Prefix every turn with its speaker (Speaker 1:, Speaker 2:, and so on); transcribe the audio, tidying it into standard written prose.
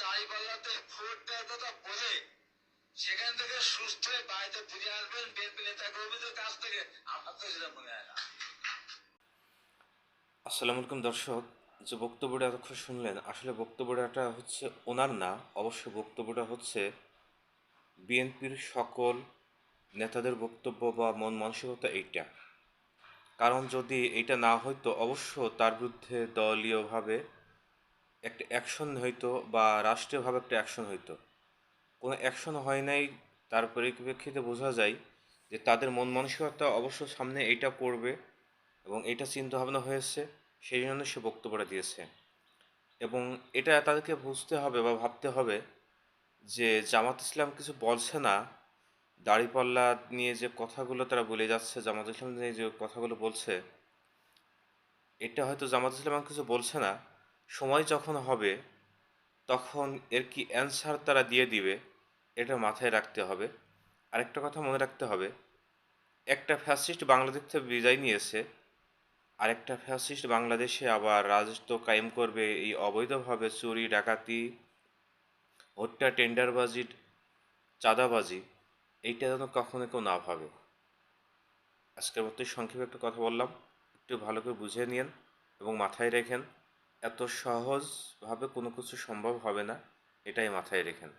Speaker 1: দাঁড়িপাল্লাতে vote দেওয়ার কথা বলে সেখান থেকে সুস্থ হয়ে বাড়িতে ফিরে আসবেন বিএনপি নেতা কর্মীদের কাছ থেকে, আমার তো সেটা মনে হয় না।
Speaker 2: আসসালামু আলাইকুম দর্শক, যে বক্তব্যটা এতক্ষণ শুনলেন, আসলে বক্তব্যটা হচ্ছে ওনার না, অবশ্য বক্তব্যটা হচ্ছে বিএনপির সকল নেতাদের বক্তব্য বা মন মানসিকতা এইটা। কারণ যদি এইটা না হইতো, অবশ্য তার বিরুদ্ধে দলীয়ভাবে একটা অ্যাকশন হইতো বা রাষ্ট্রীয়ভাবে একটা অ্যাকশন হইতো। কোনো অ্যাকশন হয় নাই, তার পরিপ্রেক্ষিতে বোঝা যায় যে তাদের মন মানসিকতা অবশ্য সামনে এইটা করবে এবং এইটা চিন্তাভাবনা হয়েছে, সেই জন্য সে বক্তব্যটা দিয়েছে। এবং এটা তাদেরকে বুঝতে হবে বা ভাবতে হবে যে জামাত ইসলাম কিছু বলছে না, দাড়িপাল্লা নিয়ে যে কথাগুলো তারা বলে যাচ্ছে, জামাত ইসলাম নিয়ে যে কথাগুলো বলছে, এটা হয়তো জামাত ইসলাম কিছু বলছে না। সময় যখন হবে তখন এর কি অ্যান্সার তারা দিয়ে দিবে, এটা মাথায় রাখতে হবে। আরেকটা কথা মনে রাখতে হবে, একটা ফ্যাসিস্ট বাংলাদেশ থেকে বিদায় নিয়েছে, আরেকটা ফ্যাসিস্ট বাংলাদেশে আবার রাজত্ব কায়েম করবে এই অবৈধভাবে চুরি ডাকাতি হত্যা টেন্ডারবাজি চাঁদাবাজি, এইটা যেন কখনো কেউ না ভাবে। আজকের মতো সংক্ষেপে একটা কথা বললাম, একটু ভালো করে বুঝে নিন এবং মাথায় রেখেন, এত সহজভাবে কোনো কিছু সম্ভব হবে না, এটাই মাথায় রেখেন।